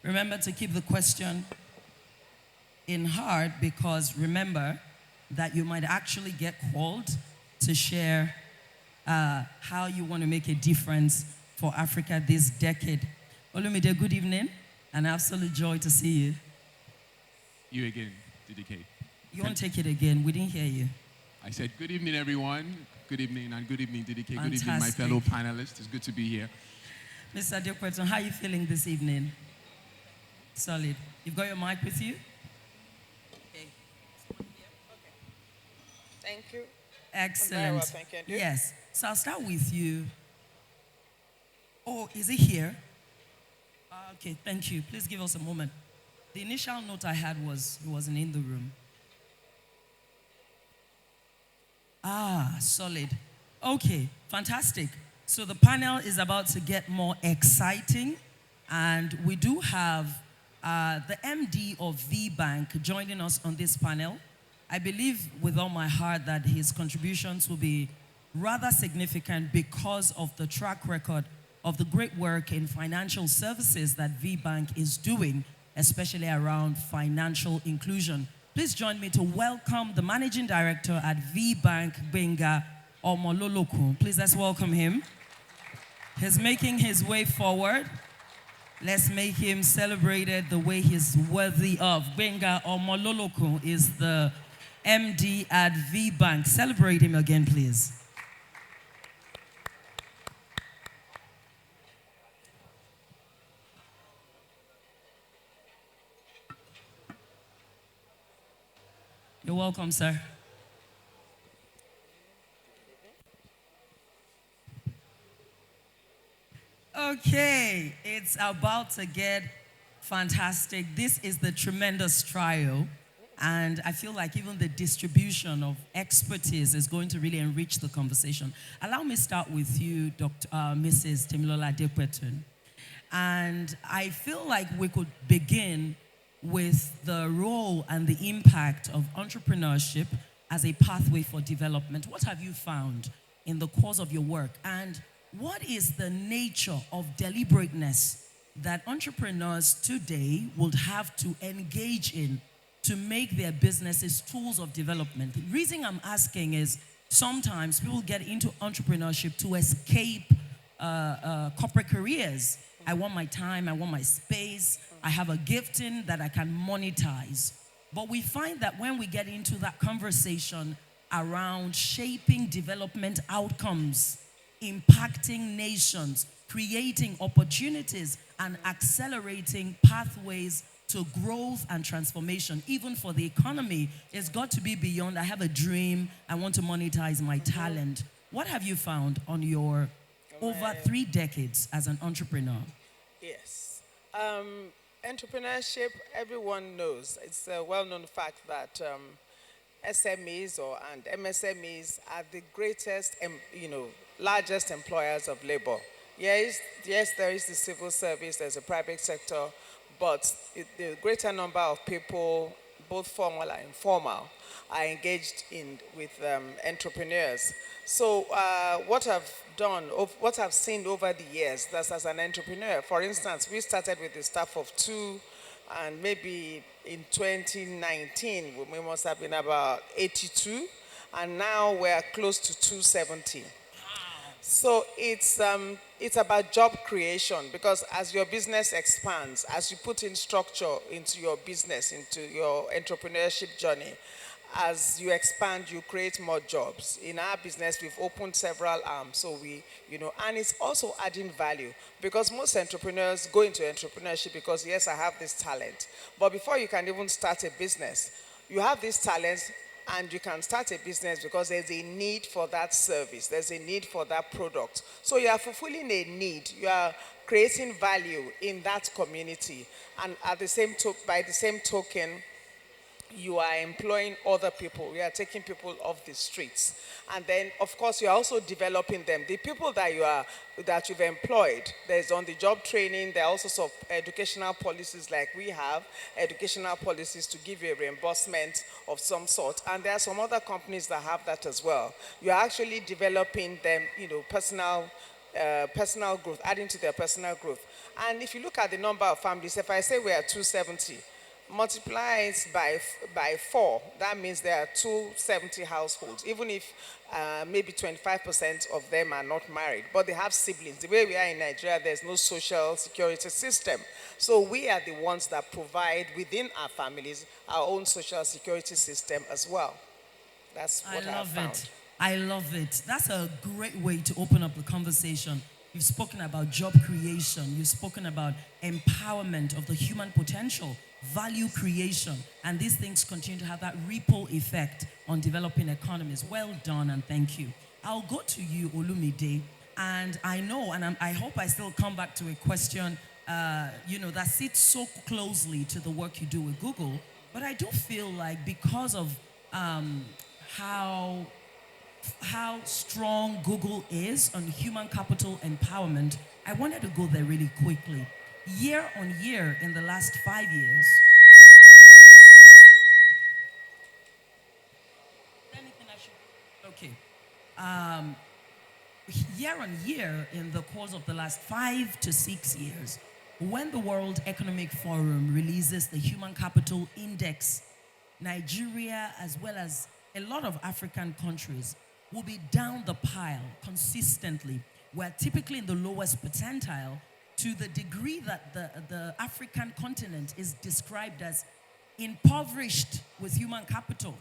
Remember to keep the question in heart because remember that you might actually get called to share how you want to make a difference for Africa this decade. Olumide, good evening. An absolute joy to see you. You again, DDK. You want to take it again? We didn't hear you. I said, good evening, everyone. Good evening, and good evening, DDK. Fantastic. Good evening, my fellow panelists. It's good to be here. Mr. Adequaton, how are you feeling this evening? Solid. You've got your mic with you? Okay. Thank you. Excellent. Very well, thank you. Yes. So I'll start with you. Oh, is he here? Okay, thank you. Please give us a moment. The initial note I had was he wasn't in the room. Solid. Okay, fantastic. So the panel is about to get more exciting, and we do have the MD of V Bank joining us on this panel. I believe with all my heart that his contributions will be rather significant because of the track record of the great work in financial services that V Bank is doing, especially around financial inclusion. Please join me to welcome the Managing Director at V Bank, Benga Omololokun. Please let's welcome him. He's making his way forward. Let's make him celebrated the way he's worthy of. Benga Omololokun is the MD at V Bank. Celebrate him again, please. You're welcome, sir. Okay, it's about to get fantastic. This is the tremendous trial, and I feel like even the distribution of expertise is going to really enrich the conversation. Allow me to start with you, Mrs. Temilola Adequaton. And I feel like we could begin with the role and the impact of entrepreneurship as a pathway for development. What have you found in the course of your work? And what is the nature of deliberateness that entrepreneurs today would have to engage in to make their businesses tools of development? The reason I'm asking is sometimes people get into entrepreneurship to escape corporate careers. I want my time, I want my space, I have a gifting that I can monetize. But we find that when we get into that conversation around shaping development outcomes, impacting nations, creating opportunities, and accelerating pathways to growth and transformation, even for the economy, it's got to be beyond, I have a dream, I want to monetize my talent. What have you found on your over 3 decades as an entrepreneur? Yes. Entrepreneurship, everyone knows. It's a well-known fact that SMEs and MSMEs are the greatest, largest employers of labor. Yes, there is the civil service, there's a private sector, but the greater number of people, both formal and informal, are engaged with entrepreneurs. So what I've seen over the years, that's as an entrepreneur. For instance, we started with a staff of 2, and maybe in 2019, we must have been about 82, and now we're close to 270. So it's about job creation, because as your business expands, as you put in structure into your business, into your entrepreneurship journey, as you expand, you create more jobs. In our business, we've opened several arms, so and it's also adding value, because most entrepreneurs go into entrepreneurship because, yes, I have this talent. But before you can even start a business, you have this talent, and you can start a business because there's a need for that service, there's a need for that product. So you are fulfilling a need, you are creating value in that community, and by the same token, you are employing other people. You are taking people off the streets. And then, of course, you are also developing them. The people that you've employed, there's on-the-job training. There are also educational policies like we have, educational policies to give you a reimbursement of some sort. And there are some other companies that have that as well. You are actually developing them, personal personal growth, adding to their personal growth. And if you look at the number of families, if I say we are 270, multiply it by 4, that means there are 270 households, even if maybe 25% of them are not married, but they have siblings. The way we are in Nigeria, there's no social security system. So we are the ones that provide within our families our own social security system as well. That's what I love found. it. I love it. That's a great way to open up the conversation. You've spoken about job creation. You've spoken about empowerment of the human potential, value creation. And these things continue to have that ripple effect on developing economies. Well done and thank you. I'll go to you, Olumide. And I know, and I hope I still come back to a question, that sits so closely to the work you do with Google. But I do feel like because of how strong Google is on human capital empowerment, I wanted to go there really quickly. Year on year in the last 5 years, anything I should, okay. Year on year in the course of the last 5 to 6 years, when the World Economic Forum releases the Human Capital Index, Nigeria, as well as a lot of African countries, will be down the pile consistently. We're typically in the lowest percentile to the degree that the African continent is described as impoverished with human capital.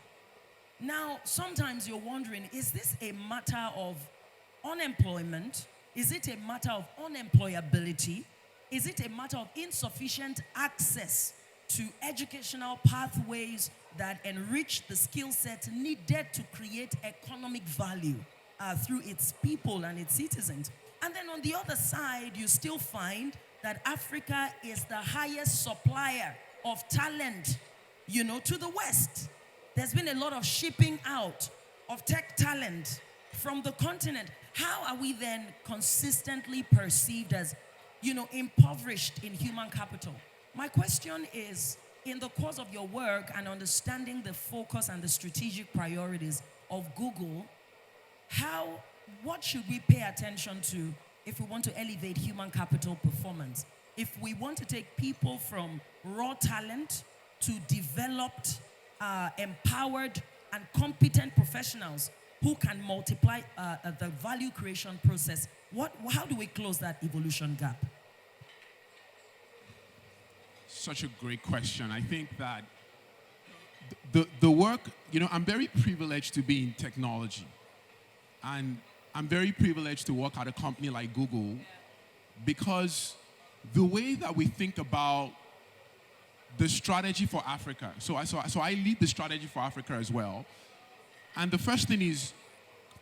Now, sometimes you're wondering, is this a matter of unemployment? Is it a matter of unemployability? Is it a matter of insufficient access to educational pathways that enrich the skill set needed to create economic value through its people and its citizens? And then on the other side, you still find that Africa is the highest supplier of talent, to the West. There's been a lot of shipping out of tech talent from the continent. How are we then consistently perceived as, impoverished in human capital? My question is, in the course of your work and understanding the focus and the strategic priorities of Google, what should we pay attention to if we want to elevate human capital performance? If we want to take people from raw talent to developed, empowered, and competent professionals who can multiply the value creation process, how do we close that evolution gap? Such a great question. I think that the work, I'm very privileged to be in technology. And I'm very privileged to work at a company like Google because the way that we think about the strategy for Africa, so I lead the strategy for Africa as well. And the first thing is,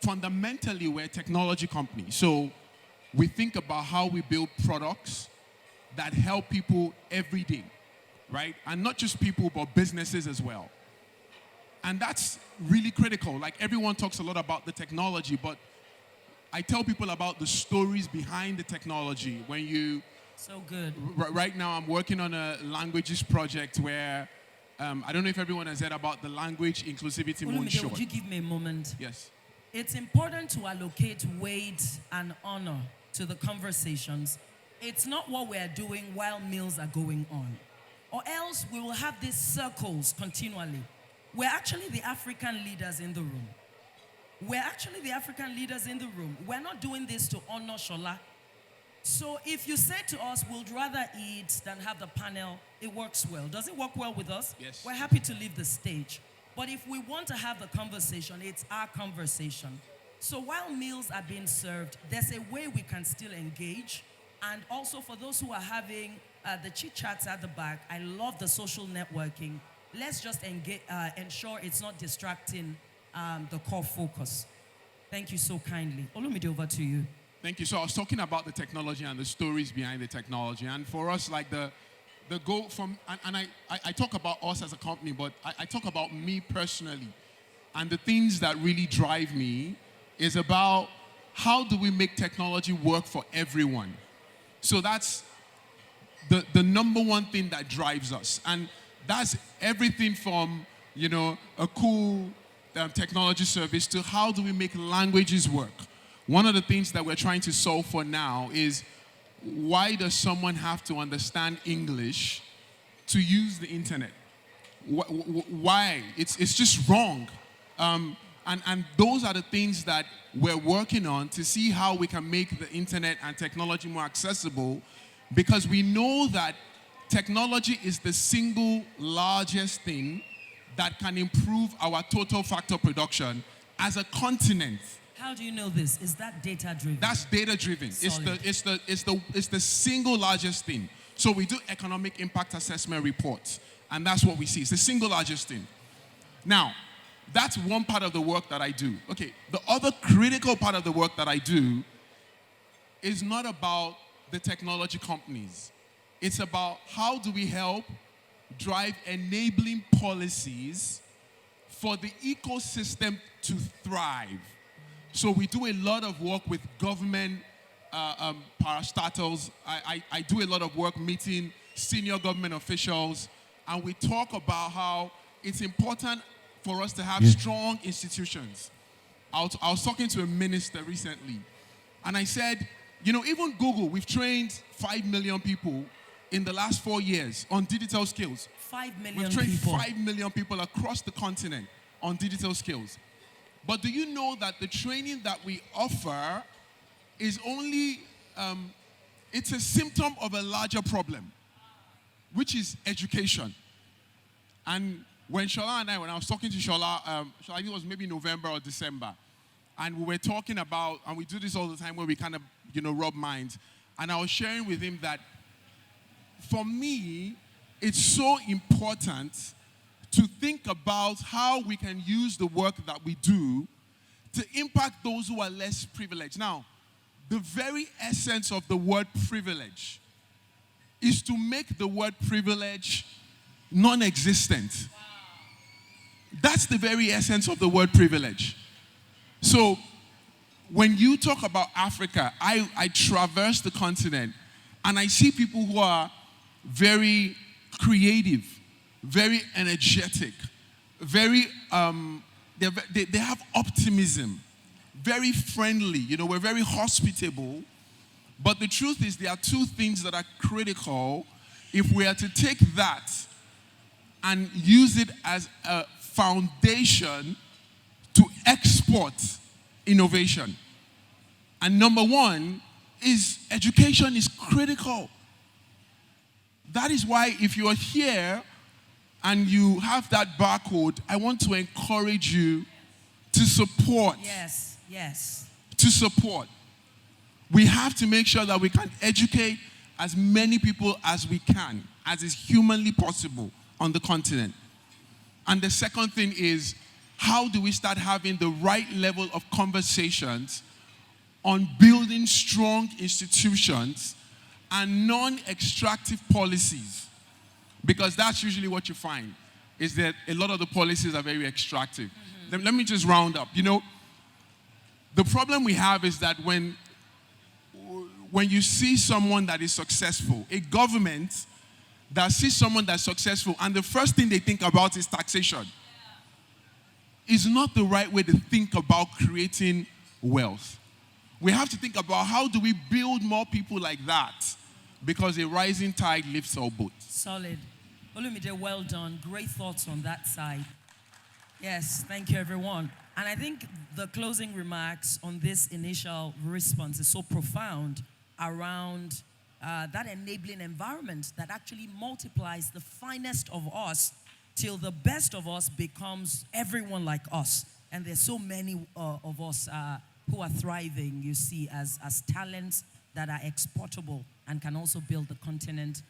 fundamentally, we're a technology company. So we think about how we build products that help people every day, right? And not just people, but businesses as well. And that's really critical. Like, everyone talks a lot about the technology, but I tell people about the stories behind the technology. When you... So good. Right now, I'm working on a languages project where, I don't know if everyone has heard about the language inclusivity moonshot. Would you give me a moment? Yes. It's important to allocate weight and honor to the conversations. It's not what we're doing while meals are going on. Or else we will have these circles continually. We're actually the African leaders in the room. We're not doing this to honor Shola. So if you say to us, we'd rather eat than have the panel, it works well. Does it work well with us? Yes. We're happy to leave the stage. But if we want to have the conversation, it's our conversation. So while meals are being served, there's a way we can still engage. And also for those who are having the chit-chats at the back, I love the social networking. Let's just ensure it's not distracting the core focus. Thank you so kindly. Olumide, over to you. Thank you. So I was talking about the technology and the stories behind the technology. And for us, like the goal from, and I talk about us as a company, but I talk about me personally. And the things that really drive me is about how do we make technology work for everyone? So that's the number one thing that drives us. And that's everything from, a cool technology service to how do we make languages work? one of the things that we're trying to solve for now is, why does someone have to understand English to use the internet? Why? It's just wrong. And those are the things that we're working on to see how we can make the internet and technology more accessible, because we know that technology is the single largest thing that can improve our total factor production as a continent. How do you know this? Is that data driven? That's data driven. Solid. It's the single largest thing. So we do economic impact assessment reports, and that's what we see. It's the single largest thing. Now, that's one part of the work that I do. Okay, the other critical part of the work that I do is not about the technology companies. It's about how do we help drive enabling policies for the ecosystem to thrive. So we do a lot of work with government parastatals. I do a lot of work meeting senior government officials, and we talk about how it's important for us to have strong institutions. I was talking to a minister recently, and I said, you know, even Google, we've trained 5 million people in the last 4 years on digital skills. 5 million We've trained people. 5 million people across the continent on digital skills. But do you know that the training that we offer is only, it's a symptom of a larger problem, which is education. And when Shola and when I was talking to Shola, I think it was maybe November or December, and we were talking about, and we do this all the time where we kind of, you know, rub minds, and I was sharing with him that for me, it's so important to think about how we can use the work that we do to impact those who are less privileged. Now, the very essence of the word privilege is to make the word privilege non-existent. That's the very essence of the word privilege. So, when you talk about Africa, I traverse the continent and I see people who are very creative, very energetic, very, they have optimism, very friendly, you know, we're very hospitable. But the truth is there are two things that are critical if we are to take that and use it as a foundation to export innovation. And number one is education is critical. That is why if you are here and you have that barcode, I want to encourage you to support. Yes, yes. To support. We have to make sure that we can educate as many people as we can, as is humanly possible on the continent. And the second thing is, how do we start having the right level of conversations on building strong institutions and non-extractive policies? Because that's usually what you find, is that a lot of the policies are very extractive. Let me just round up. You know, the problem we have is that when you see someone that is successful, a government that sees someone that's successful, and the first thing they think about is taxation, is not the right way to think about creating wealth. We have to think about how do we build more people like that, because a rising tide lifts all boats. Solid. Olumide, well done. Great thoughts on that side. Yes, thank you, everyone. And I think the closing remarks on this initial response is so profound around that enabling environment that actually multiplies the finest of us till the best of us becomes everyone like us. And there's so many of us who are thriving, you see, as talents that are exportable and can also build the continent.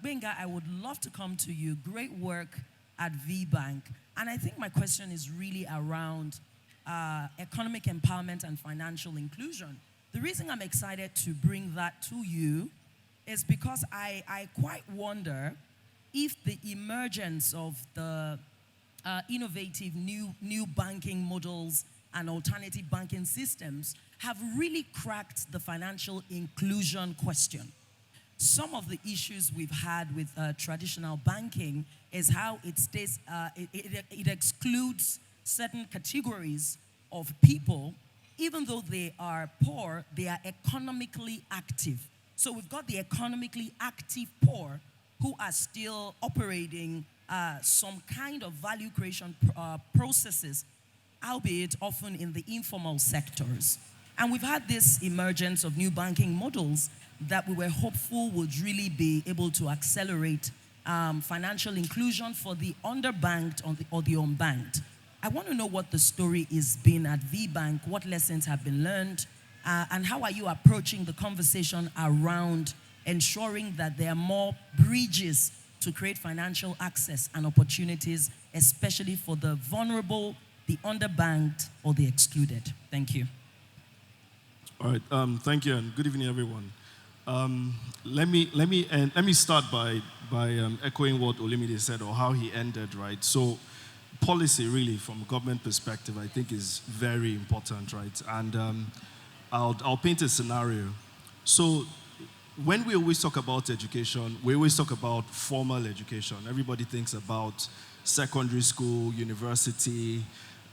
Benga, I would love to come to you. Great work at VBank. And I think my question is really around economic empowerment and financial inclusion. The reason I'm excited to bring that to you is because I quite wonder if the emergence of the innovative new banking models and alternative banking systems have really cracked the financial inclusion question. Some of the issues we've had with traditional banking is how it stays, it excludes certain categories of people even though they are poor, they are economically active. So we've got the economically active poor who are still operating some kind of value creation processes, albeit often in the informal sectors. And we've had this emergence of new banking models that we were hopeful would really be able to accelerate financial inclusion for the underbanked or the unbanked. I want to know what the story is been at VBank, what lessons have been learned, and how are you approaching the conversation around ensuring that there are more bridges to create financial access and opportunities, especially for the vulnerable, the underbanked, or the excluded. Thank you. All right, thank you, and good evening, everyone. Let me start by echoing what Olimide said, or how he ended, right? So, policy, really, from a government perspective, I think is very important, right? And I'll paint a scenario. So, when we always talk about education, we always talk about formal education. Everybody thinks about secondary school, university.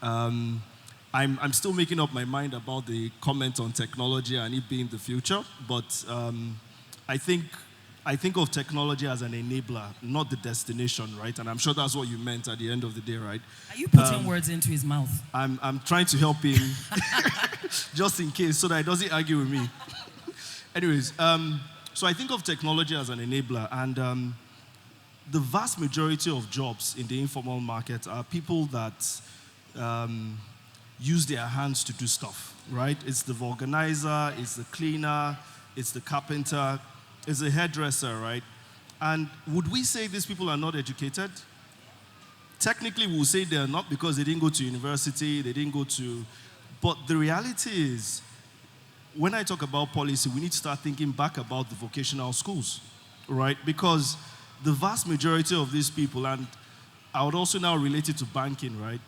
I'm still making up my mind about the comment on technology and it being the future, but I think of technology as an enabler, not the destination, right? And I'm sure that's what you meant at the end of the day, right? Are you putting words into his mouth? I'm trying to help him, just in case, so that he doesn't argue with me. Anyways, so I think of technology as an enabler, and the vast majority of jobs in the informal market are people that use their hands to do stuff, right? It's the organizer, it's the cleaner, it's the carpenter, it's the hairdresser, right? And would we say these people are not educated? Technically, we'll say they're not because they didn't go to university, they didn't go to... But the reality is, when I talk about policy, we need to start thinking back about the vocational schools, right? Because the vast majority of these people, and I would also now relate it to banking, right?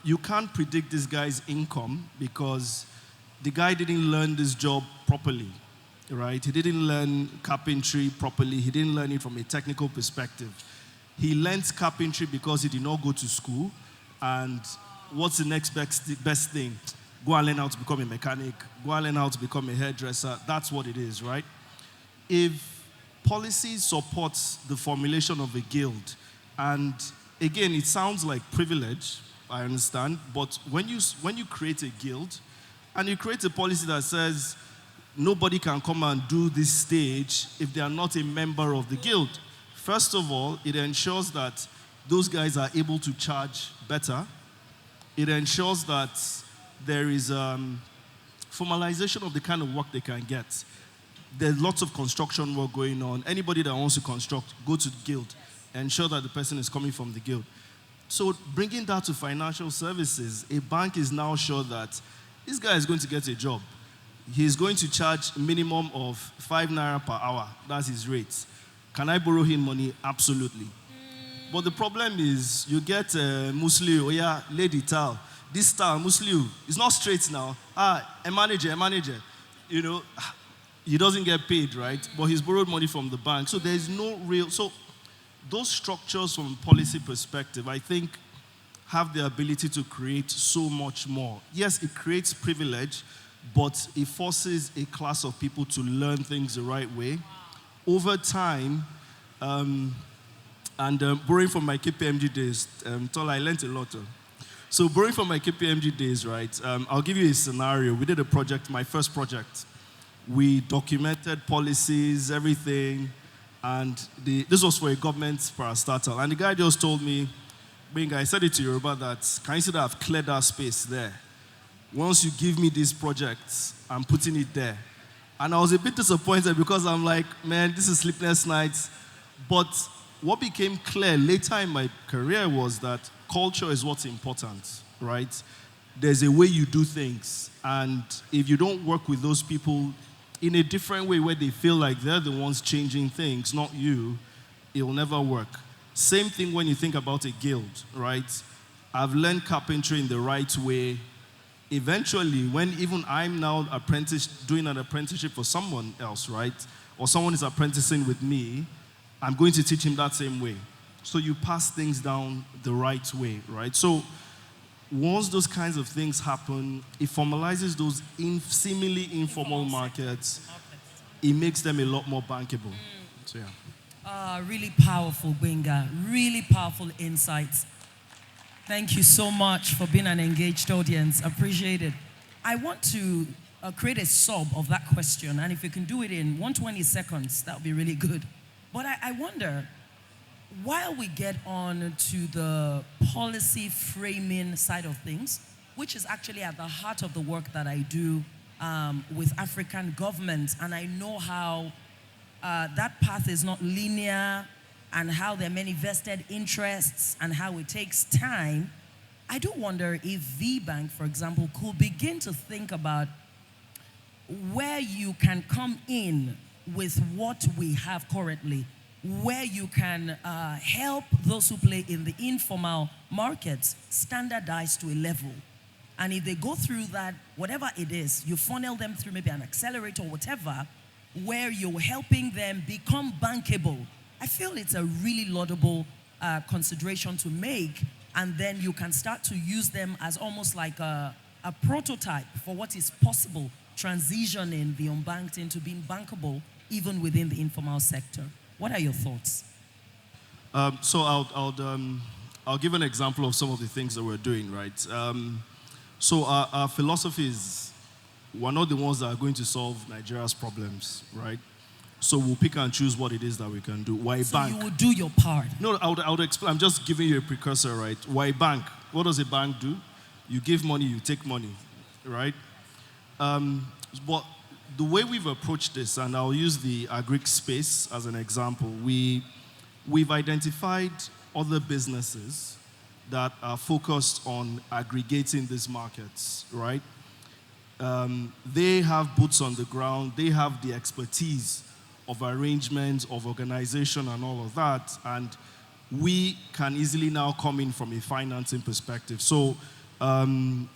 You can't predict this guy's income because the guy didn't learn this job properly, right? He didn't learn carpentry properly. He didn't learn it from a technical perspective. He learned carpentry because he did not go to school. And what's the next best thing? Go and learn how to become a mechanic. Go and learn how to become a hairdresser. That's what it is, right? If policy supports the formulation of a guild, and again, it sounds like privilege, I understand, but when you create a guild, and you create a policy that says nobody can come and do this stage if they are not a member of the guild, first of all, it ensures that those guys are able to charge better. It ensures that there is formalization of the kind of work they can get. There's lots of construction work going on. Anybody that wants to construct, go to the guild. Ensure that the person is coming from the guild. So bringing that to financial services, a bank is now sure that this guy is going to get a job. He's going to charge a minimum of 5 naira per hour. That's his rate. Can I borrow him money? Absolutely. But the problem is, you get Musliu, oh yeah, lady towel. This style, Musliu, it's not straight now. A manager. You know, he doesn't get paid, right? But he's borrowed money from the bank. So there's no real... So those structures from a policy perspective, I think, have the ability to create so much more. Yes, it creates privilege, but it forces a class of people to learn things the right way. Over time, borrowing from my KPMG days, I learned a lot. So borrowing from my KPMG days, right, I'll give you a scenario. We did a project, my first project. We documented policies, everything, and this was for a government parastatal. And the guy just told me, Benga, I said it to Yoruba, that can you see that I've cleared that space there? Once you give me these projects, I'm putting it there. And I was a bit disappointed because I'm like, man, this is sleepless nights. But what became clear later in my career was that culture is what's important, right? There's a way you do things. And if you don't work with those people in a different way where they feel like they're the ones changing things, not you, it will never work. Same thing when you think about a guild, right? I've learned carpentry in the right way. Eventually, when even I'm now doing an apprenticeship for someone else, right? Or someone is apprenticing with me, I'm going to teach him that same way. So you pass things down the right way, right? So once those kinds of things happen, it formalizes those seemingly informal markets. It makes them a lot more bankable. So yeah. Really powerful, Gbenga. Really powerful insights. Thank you so much for being an engaged audience. Appreciate it. I want to create a sub of that question, and if you can do it in 120 seconds, that would be really good. But I wonder, while we get on to the policy framing side of things, which is actually at the heart of the work that I do with African governments, and I know how that path is not linear, and how there are many vested interests, and how it takes time, I do wonder if VBank, for example, could begin to think about where you can come in with what we have currently, where you can help those who play in the informal markets standardize to a level. And if they go through that, whatever it is, you funnel them through maybe an accelerator or whatever, where you're helping them become bankable. I feel it's a really laudable consideration to make, and then you can start to use them as almost like a prototype for what is possible, transitioning the unbanked into being bankable even within the informal sector. What are your thoughts? So I'll give an example of some of the things that we're doing, right? So our philosophy is we're not the ones that are going to solve Nigeria's problems, right? So we'll pick and choose what it is that we can do. Why So bank? you will do your part. No, I would explain. I'm just giving you a precursor, right? Why bank? What does a bank do? You give money, you take money, right? But the way we've approached this, and I'll use the agric space as an example, we've identified other businesses that are focused on aggregating these markets, right? They have boots on the ground, they have the expertise of arrangement, of organization, and all of that, and we can easily now come in from a financing perspective. So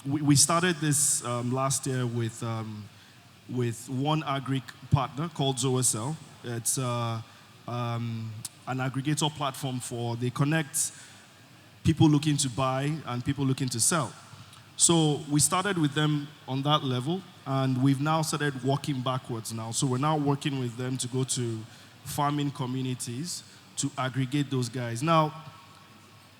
we started this last year with one agric partner called ZOSL. It's an aggregator platform they connect people looking to buy and people looking to sell. So we started with them on that level, and we've now started working backwards now. So we're now working with them to go to farming communities to aggregate those guys. Now,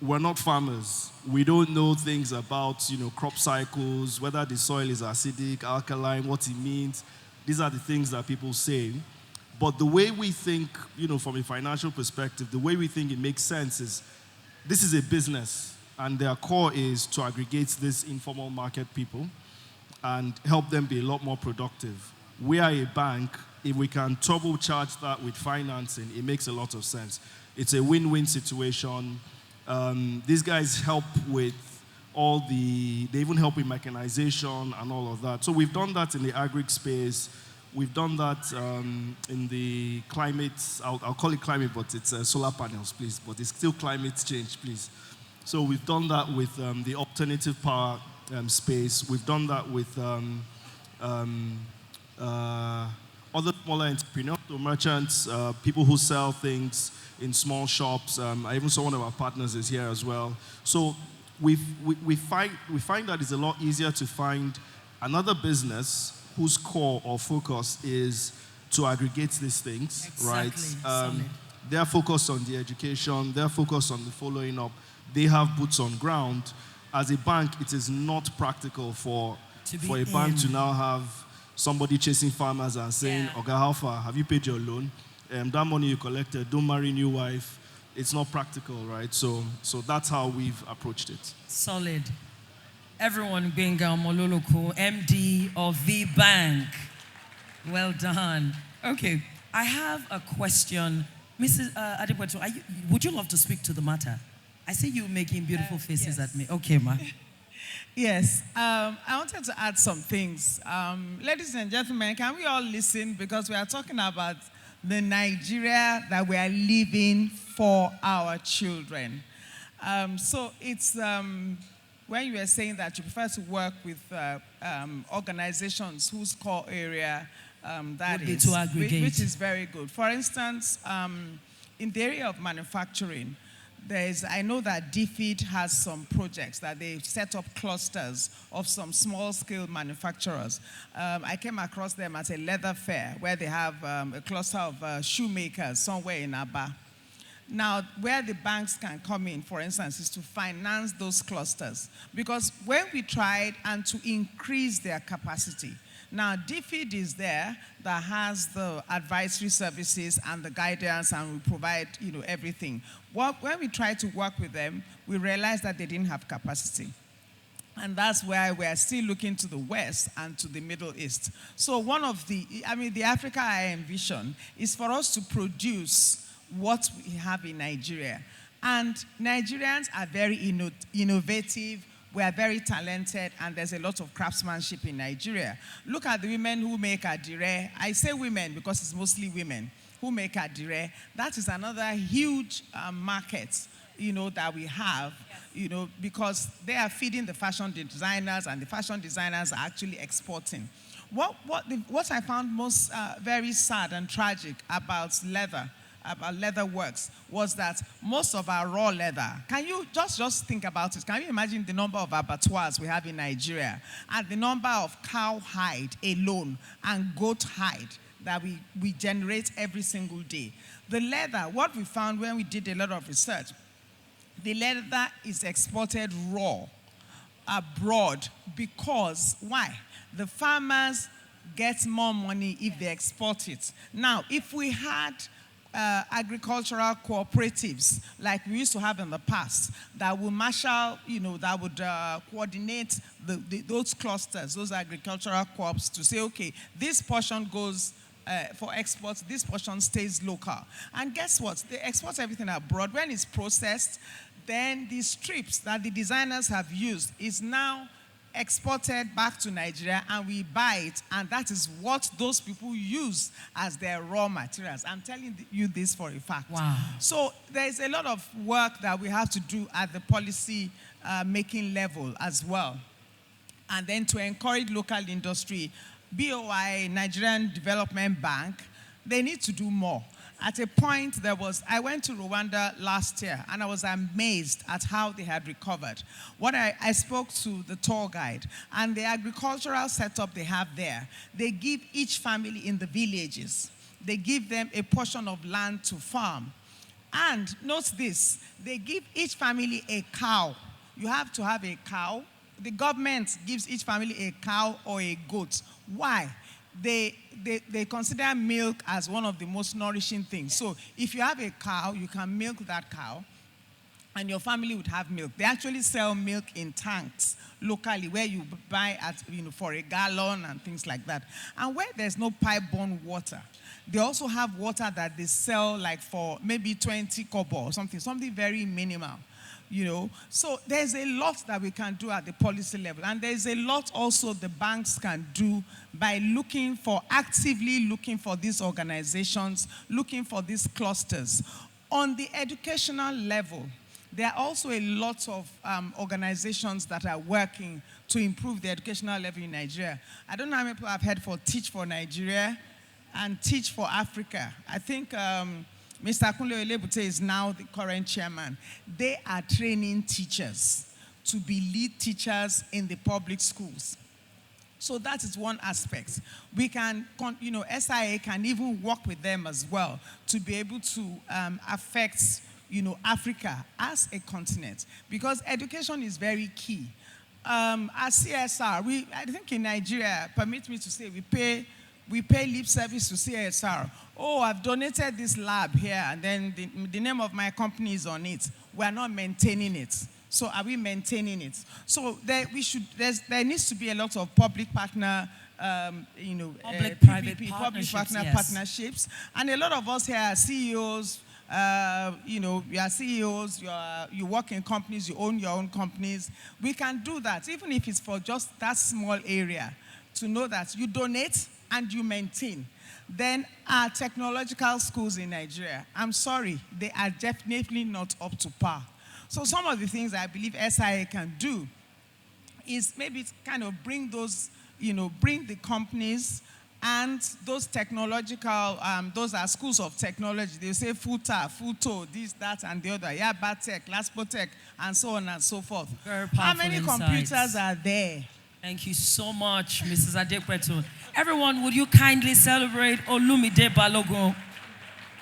we're not farmers. We don't know things about, crop cycles, whether the soil is acidic, alkaline, what it means. These are the things that people say. But the way we think, from a financial perspective, the way we think it makes sense is this is a business, and their core is to aggregate these informal market people and help them be a lot more productive. We are a bank. If we can turbocharge that with financing, it makes a lot of sense. It's a win-win situation. These guys help with they even help with mechanization and all of that. So we've done that in the agric space. We've done that in the climate, I'll call it climate, but it's solar panels, please. But it's still climate change, please. So we've done that with the alternative power space. We've done that with other smaller entrepreneurs, so merchants, people who sell things in small shops. I even saw one of our partners is here as well. So we find that it's a lot easier to find another business whose core or focus is to aggregate these things, Exactly. right? They're focused on the education. They're focused on the following up. They have boots on ground. As a bank, it is not practical for a bank to now have somebody chasing farmers and saying, Oga, how far? Have you paid your loan? That money you collected, don't marry new wife. It's not practical, right? So that's how we've approached it. Solid. Everyone, Gbenga Mololoko, MD of VBank. Well done. Okay, I have a question. Mrs. Adepotu, would you love to speak to the matter? I see you making beautiful faces yes. at me. Okay, ma. Yes, I wanted to add some things. Ladies and gentlemen, can we all listen? Because we are talking about the Nigeria that we are living for our children. So it's when you were saying that you prefer to work with organizations whose core area that Would be is, to aggregate. which is very good. For instance, in the area of manufacturing, I know that DFID has some projects that they set up clusters of some small-scale manufacturers. I came across them at a leather fair where they have a cluster of shoemakers somewhere in Aba. Now, where the banks can come in, for instance, is to finance those clusters. Because when we tried and to increase their capacity, now DFID is there that has the advisory services and the guidance, and we provide, everything. When we tried to work with them, we realized that they didn't have capacity. And that's why we're still looking to the West and to the Middle East. So the Africa I envision is for us to produce what we have in Nigeria. And Nigerians are very innovative, we are very talented, and there's a lot of craftsmanship in Nigeria. Look at the women who make adire. I say women because it's mostly women who make adire. That is another huge market, that we have, because they are feeding the fashion designers, and the fashion designers are actually exporting. What I found most very sad and tragic about leather works was that most of our raw leather, can you just think about it? Can you imagine the number of abattoirs we have in Nigeria and the number of cow hide alone and goat hide that we generate every single day? The leather, what we found when we did a lot of research, the leather is exported raw abroad because, why? The farmers get more money if they export it. Now, if we had agricultural cooperatives like we used to have in the past that would marshal, that would coordinate those clusters, those agricultural co-ops to say, okay, this portion goes for exports, this portion stays local. And guess what? They export everything abroad. When it's processed, then the strips that the designers have used is now exported back to Nigeria, and we buy it, and that is what those people use as their raw materials. I'm telling you this for a fact. Wow. So there's a lot of work that we have to do at the policy making level as well. And then to encourage local industry, BOI, Nigerian Development Bank, they need to do more. At a point, I went to Rwanda last year, and I was amazed at how they had recovered. I spoke to the tour guide, and the agricultural setup they have there, they give each family in the villages, they give them a portion of land to farm. And note this, they give each family a cow. You have to have a cow. The government gives each family a cow or a goat. Why? They consider milk as one of the most nourishing things. So if you have a cow, you can milk that cow, and your family would have milk. They actually sell milk in tanks locally where you buy for a gallon and things like that. And where there's no pipe-borne water, they also have water that they sell like for maybe 20 kobo or something very minimal. So there's a lot that we can do at the policy level, and there's a lot also the banks can do by actively looking for these organizations, looking for these clusters. On the educational level, there are also a lot of organizations that are working to improve the educational level in Nigeria. I don't know how many people have heard for Teach for Nigeria and Teach for Africa. I think Mr. Akunle Olebute is now the current chairman. They are training teachers to be lead teachers in the public schools. So that is one aspect. We can, SIA can even work with them as well to be able to affect, Africa as a continent, because education is very key. As CSR, I think in Nigeria, permit me to say, we pay lip service to CSR. Oh, I've donated this lab here, and then the name of my company is on it. We are not maintaining it. So are we maintaining it? So there needs to be a lot of public partner, public-private partnerships. And a lot of us here are CEOs. You are CEOs, you work in companies, you own your own companies. We can do that, even if it's for just that small area, to know that you donate and you maintain. Then our technological schools in Nigeria, I'm sorry, they are definitely not up to par. So some of the things I believe SIA can do is maybe kind of bring those, bring the companies And those technological, those are schools of technology. They say FUTA, FUTO, this, that, and the other. Yeah, Batech, Laspotech, and so on and so forth. Very How powerful many insights. computers are there? Thank you so much, Mrs. Adekwetu. Everyone, would you kindly celebrate Olumide Balogun,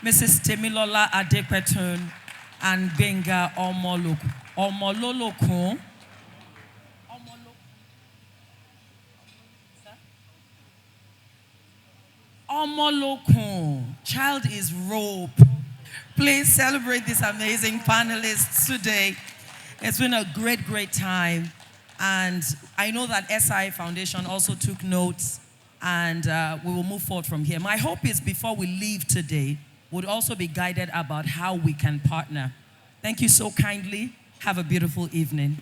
Mrs. Temilola Adekwetu, and Benga Omololokun. Omolokun. Child is rope. Please celebrate these amazing panelists today. It's been a great, great time. And I know that SIA Foundation also took notes, and we will move forward from here. My hope is before we leave today, would also be guided about how we can partner. Thank you so kindly. Have a beautiful evening.